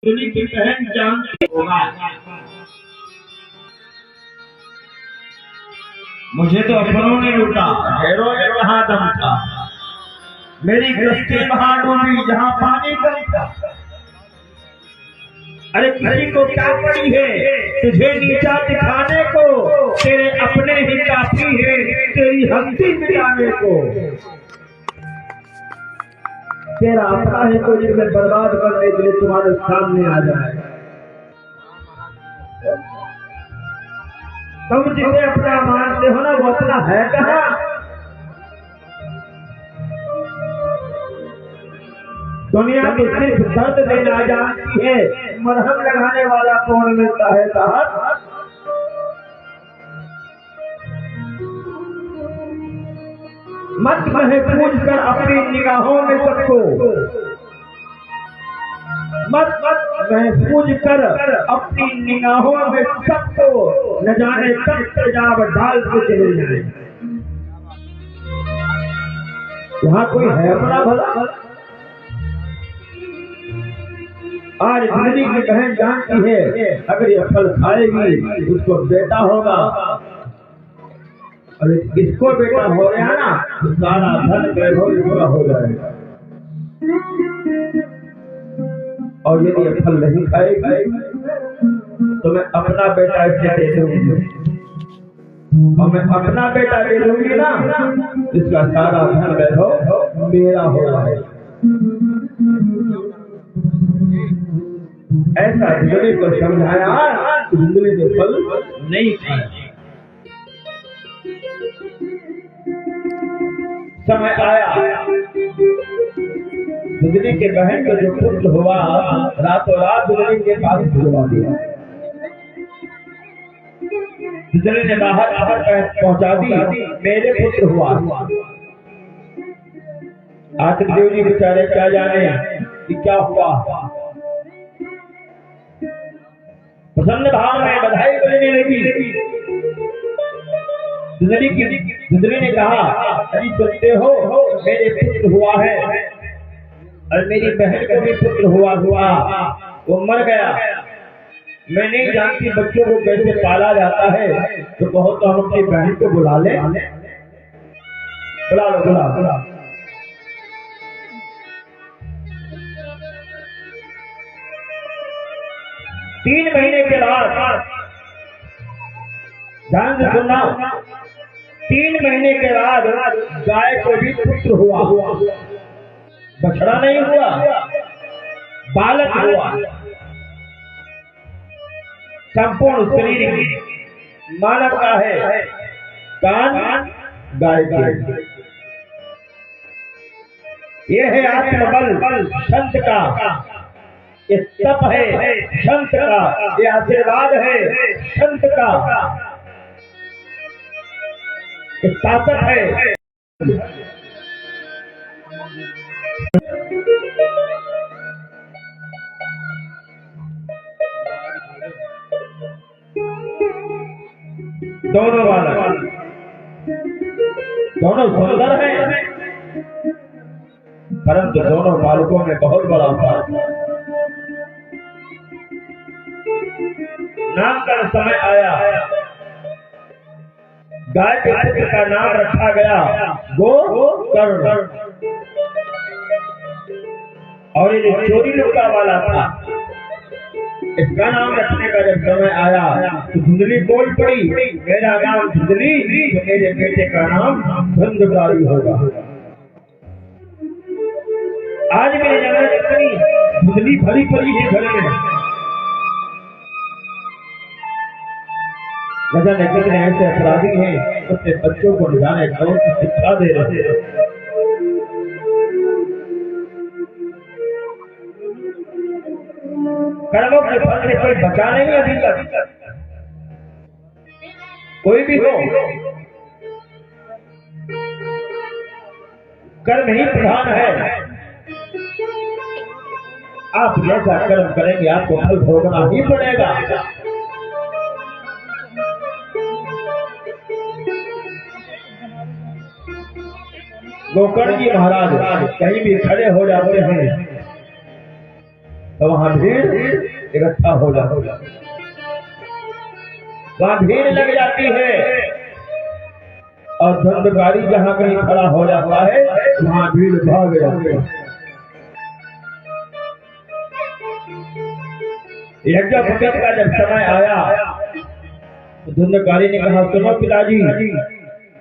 दुनिया की बहन जानती होगा। मुझे तो अपनों ने लूटा, गैरों ने कहा दम था। मेरी गृहस्थी वहां डूबी जहां पानी कम था। अरे किसी को क्या पड़ी है तुझे नीचा दिखाने को, तेरे अपने ही काफी है तेरी हस्ती मिटाने को। तेरा अपना है तो जिसे बर्बाद करने के लिए तुम्हारे सामने आ जाए। तुम जिसे अपना मानते हो ना वो अपना है कहाँ। दुनिया की सिर्फ दर्द देना जानती है, मरहम लगाने वाला कौन मिलता है साहब। मत कहे पूछ कर अपनी निगाहों में सबको, मत महफूज कर अपनी निगाहों में सबको, न जाने कब तेजाब डाल के चले जाए। यहाँ कोई है अपना भला। आज जिंदगी की बहन जानती है अगर ये फल खाएगी उसको बेटा होगा, और इसको बेटा हो गया ना तो सारा धन वैभव पूरा हो जाएगा। और यदि ये फल नहीं खाएगी तो मैं अपना बेटा इससे दे दूंगी, और मैं अपना बेटा दे दूंगी ना इसका सारा धन वैभव मेरा हो जाएगा। ऐसा जिंदगी को समझाया, जिंदगी ने फल नहीं खाया। समय आया जिंदगी के बहन को जो पुत्र हुआ रातों रात जिंदगी के पास भिजवा दिया। जिंदगी ने बाहर पहुंचा दी, मेरे पुत्र हुआ। आतिक देव जी बेचारे क्या जाने कि क्या हुआ। प्रसन्न भाव में बधाई देने लगी। जिंदगी ने कहा अरे सुनते हो मेरे पुत्र हुआ है, और मेरी बहन को भी पुत्र हुआ, वो मर गया। मैं नहीं जानती बच्चों को कैसे पाला जाता है, तो बहुत तो हम अपनी बहन को बुला ले। बुला लो बुला। 3 महीने के बाद ध्यान से सुनना, 3 महीने के बाद गाय को भी पुत्र हुआ। बछड़ा नहीं हुआ, बालक हुआ। संपूर्ण शरीर मानव का है, कान गाय के। यह है आत्मबल संत का, ये तप है संत का, ये आशीर्वाद है संत का, ये ताकत है। दोनों बालक दोनों सुंदर हैं, परंतु दोनों बालकों में बहुत बड़ा फर्क है। नाम का समय आया, गाय के पुत्र का नाम रखा गया गोकर्ण, और ये चोरी लुका वाला था इसका नाम रखने का जब समय आया तो धुंधली बोल पड़ी, मेरा नाम धुंधली तो मेरे बेटे का नाम धुंधकारी होगा। आज मेरे जगह इतनी धुंधली भरी पड़ी है घर में, न जाने कितने ऐसे अपराधी हैं उससे बच्चों को न जाने कौन सी शिक्षा दे रहे हैं। कर्मों के फल से कोई बचा नहीं अभी तक, कोई भी हो। कर्म ही प्रधान है। आप जैसा कर्म करेंगे आपको फल भोगना ही पड़ेगा। गोकर्ण जी महाराज कहीं भी खड़े हो जाते हैं तो वहां भीड़ इकट्ठा हो जाओ। वहां भीड़ लग जाती है और धंधकारी जहां कहीं खड़ा हो जाता है वहां भीड़ भाग जाती है। यज्ञोपवीत का जब समय आया तो धंधकारी ने कहा, सुनो पिताजी,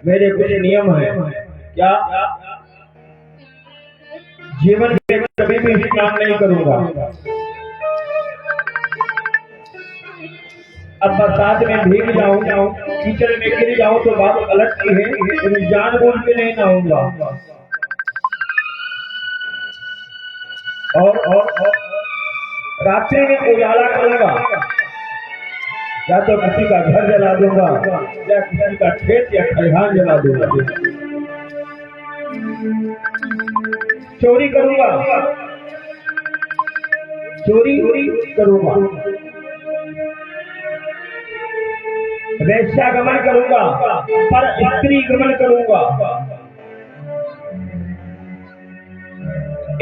मेरे कुछ नियम है। क्या? जीवन में कभी भी स्नान नहीं करूंगा। अब बरसात में भीग जाऊं, कीचड़ में गिर जाऊं तो बात अलग की है, लेकिन जानबूझ के नहीं नहाऊंगा। और रात्रि में उजाला करूंगा, या तो किसी का घर जला दूंगा या किसी का खेत या खलिहान जला दूंगा। चोरी करूंगा, चोरी करूंगा, वैश्यागमन करूंगा, पर स्त्री गमन करूंगा,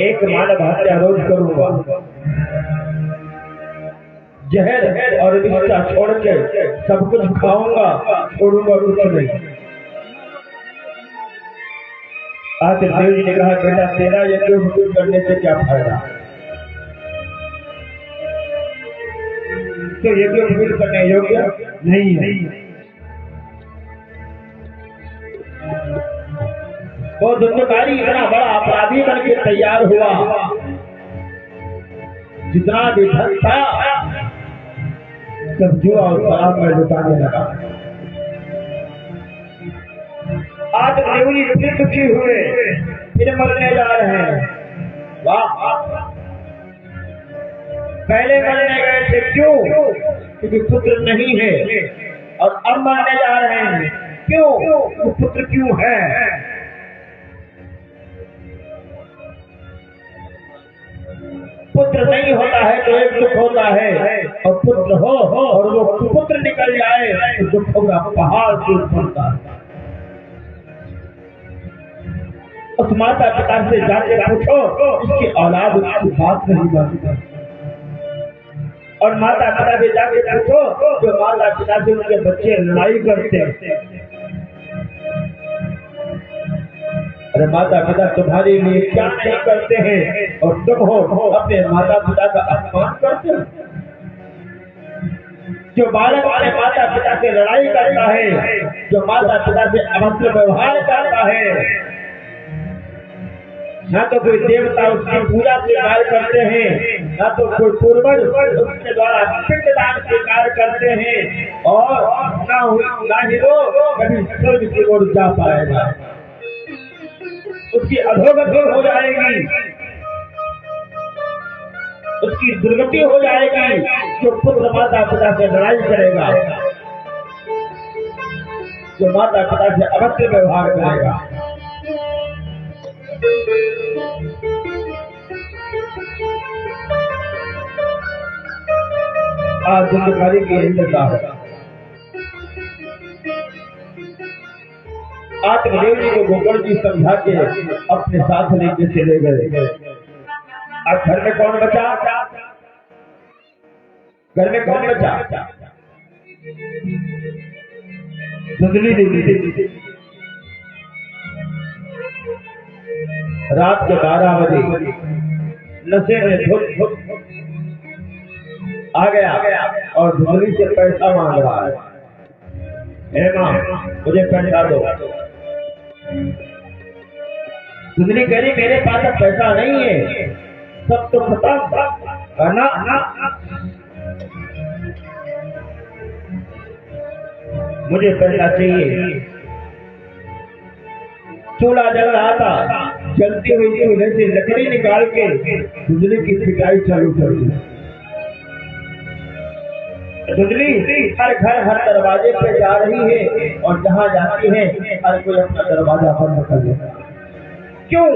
एक मानव हत्या रोज करूंगा, जहर और विषा छोड़ के सब कुछ खाऊंगा, छोड़ूंगा कुछ नहीं। आखिर देव जी ने कहा, बेटा तेरा यज्ञ करने से क्या फायदा? तो यज्ञ करने योग्य नहीं है। वो धंधकारी इतना बड़ा अपराधी बन के तैयार हुआ, जितना भी धन था सब जुआ और शराब में लुटाने लगा। आज देवरी फिर दुखी हुए, फिर मरने जा रहे हैं। वाह! पहले मरने गए थे, क्यों? क्योंकि पुत्र नहीं है, और अब मरने जा रहे हैं, क्यों? वो पुत्र क्यों है? पुत्र नहीं होता है तो एक दुख होता है, और पुत्र हो और वो पुत्र निकल जाए तो दुखों का पहाड़ टूट पड़ता है। उस माता पिता से जाके पूछो, उसकी औलाद उसकी बात नहीं मानती। और माता पिता से जाके पूछो, जो माता पिता से उनके बच्चे लड़ाई करते हैं। अरे माता पिता तुम्हारे लिए क्या नहीं करते हैं, और तुम हो अपने माता पिता का अपमान करते हो। जो बालक अपने माता पिता से लड़ाई करता है, जो माता पिता से अभद्र व्यवहार करता है, ना तो कोई देवता उसकी पूजा स्वीकार करते हैं, ना तो कोई पूर्वज उसके द्वारा पिंडदान स्वीकार करते हैं, और ना ही वो कभी स्वर्ग की ओर जा पाएगा। उसकी अधोगति हो जाएगी, उसकी दुर्गति हो जाएगी जो पुत्र माता पिता से लड़ाई करेगा, जो माता पिता से अभद्र व्यवहार करेगा। आज धंधकारी की यही दशा है। आत्मदेव जी को गोकर्ण जी समझा के अपने साथ लेके चले गए। अब घर में कौन बचा? घर में कौन बचा? धुंधली देवी। रात के 12 बजे नशे में धुत आ गया और धुंधली से पैसा मांग रहा है। हे मां, मुझे पैसा दो। धुंधली कह रही, मेरे पास अब पैसा नहीं है, सब तो खत्म करना। मुझे पैसा चाहिए। चूल्हा जल रहा था, जलती हुई चूल्हे से लकड़ी निकाल के धुंधली की पिटाई चालू कर दी। धुंधली हर घर हर दरवाजे पे जा रही है, और जहाँ जाती है हर कोई अपना दरवाजा बंद कर देता है। क्यों?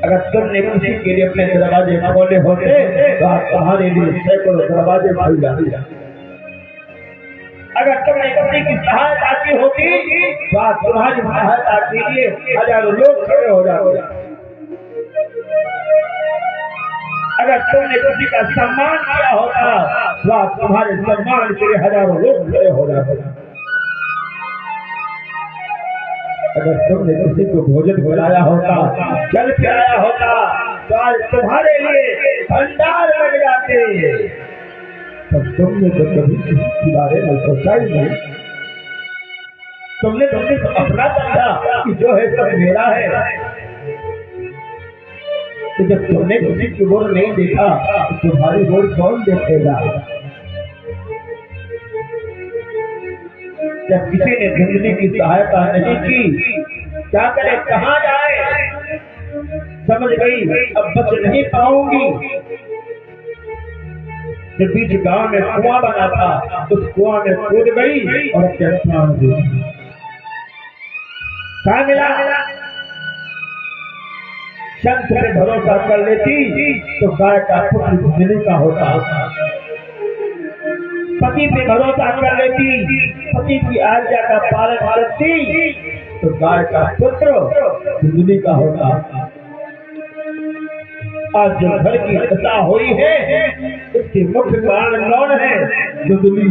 अगर तुमने किसी के लिए अपने दरवाजे खोले होते तो तुम्हारे लिए सैकड़ों दरवाजे खुल जाते। अगर तुमने किसी की सहायता की होती तो तुम्हारी सहायता के लिए हजारों लोग खड़े हो जाते। अगर तुमने किसी का सम्मान किया होता तो आज तुम्हारे सम्मान के लिए हजारों लोग खड़े हो जाते। अगर तुमने किसी को भोजन खिलाया होता, जल पिलाया होता तो आज तुम्हारे लिए भंडार लग जाते। तब तुमने तो कभी किसी के बारे में सोचा ही नहीं। तुमने तो अपना समझा कि जो है सब मेरा है। तो जब तुमने किसी की ओर नहीं देखा तो तुम्हारी ओर कौन देखेगा? जब किसी ने जिंदगी की सहायता नहीं की, क्या करे, कहाँ जाए? समझ गई अब बच नहीं पाऊंगी। जब बीच गांव में कुआं बना था, उस कुआं में कूद गई और अपने प्राण दे दिए। क्या मिला? संत पे भरोसा कर लेती तो गाय का पुत्र जिंदगी का होता। पति पे भरोसा कर लेती, पति की आज्ञा का पालन करती तो गाय का पुत्र जिंदगी का होता। आज जो घर की दशा हुई है इसके मुख्य कारण कौन है? जुगली।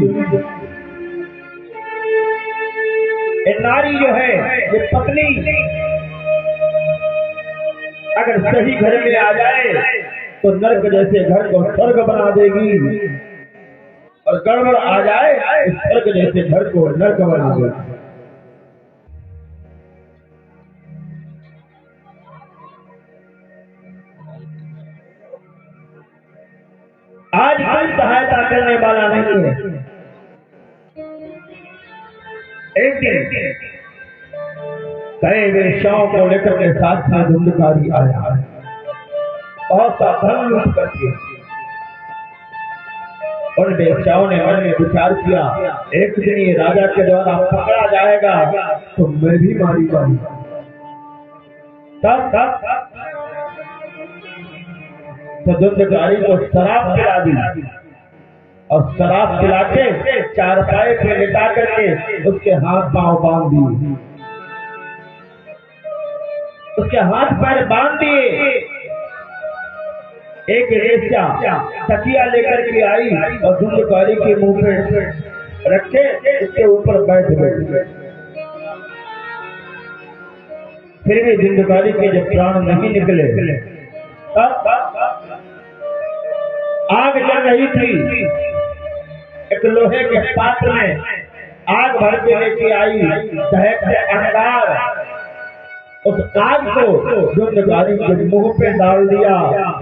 नारी जो है ये पत्नी अगर सही घर में आ जाए तो नरक जैसे घर को स्वर्ग बना देगी, और गड़बड़ आ जाए तो स्वर्ग जैसे घर को नरक बना देगी। आज कोई सहायता करने वाला नहीं है। एक दिन कई वेश्याओं को लेकर के साथ में धुंधकारी आया और धन लूट करके। उन वेश्याओं ने मन में विचार किया, एक दिन ये राजा के द्वारा पकड़ा जाएगा तो मैं भी मारी जाऊंगा। तब तो धुंधकारी को शराब पिला दी, और शराब पिला के चारपाई पे लिटा करके उसके हाथ पांव बांध दिए, उसके हाथ पैर बांध दिए। एक वेश्या तकिया लेकर के आई और धुंधकारी के मुंह पे रखे, उसके ऊपर बैठ गई। फिर भी धुंधकारी के जब प्राण नहीं निकले, आग जल रही थी। एक लोहे के पात्र में आग भर के लेके आई, दहक है अंगार। उस आग को धुंधकारी के मुंह पे डाल दिया।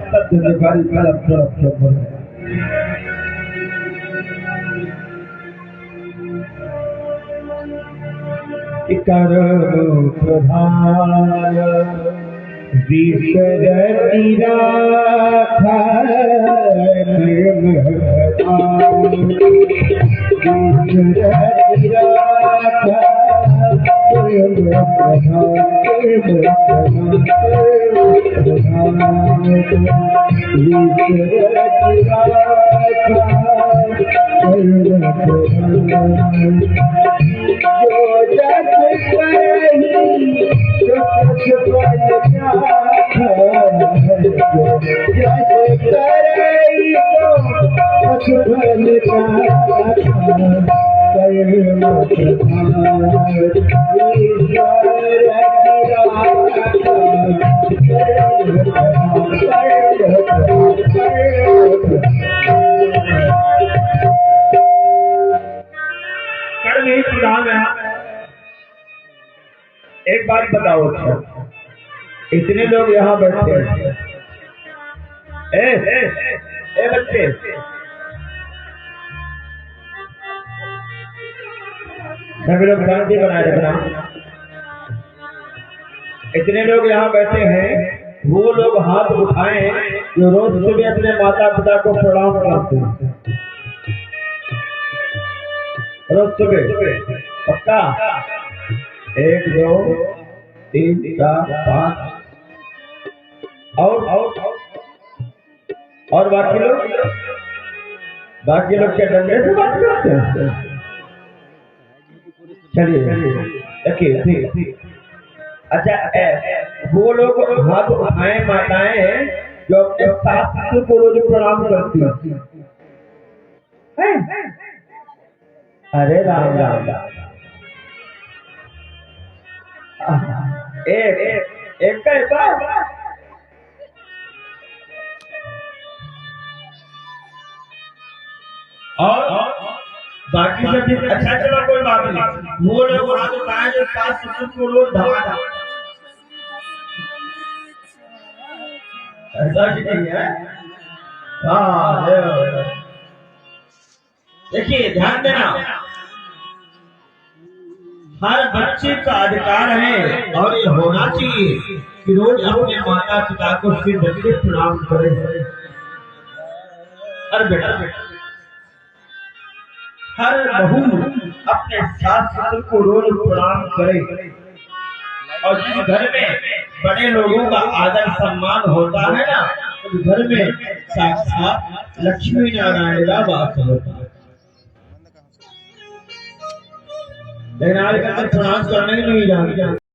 तब धुंधकारी तड़प तड़प के मर गया। कर्म प्रधान विषरति राखा एक बात बताओ, इतने लोग यहाँ बैठे हैं, ए बच्चे, सभी लोग शांति बनाए रखना। इतने लोग यहाँ बैठे हैं, वो लोग हाथ उठाएं जो रोज सुबह अपने माता पिता को प्रणाम करते हैं। रोज सुबह पक्का? 1 2 3 4 5 और बाकी लोग क्या डंडे से बात करते हैं? चलिए ठीक। अच्छा, वो लोग हाथ उठाएं माताएं जो अपने सास ससुर को रोज प्रणाम करती है। अरे राम राम राम। एक का और बाकी सब चीज अच्छा, चलो कोई बात नहीं। वो लोग वहां तो कहा जो सास ससुर को रोज धमा ऐसा नहीं है। हाँ देखिए ध्यान देना, हर बच्चे का अधिकार है और ये होना चाहिए कि रोज अपने माता पिता को सिर ढक के प्रणाम करें। अरे बेटा, हर बहू अपने सास ससुर को रोज प्रणाम करे। और जिस घर में बड़े लोगों का आदर सम्मान होता है ना, उस घर में साक्षात लक्ष्मी नारायण का वास होता है। लेकिन आजकल प्रणाम करने नहीं जानते।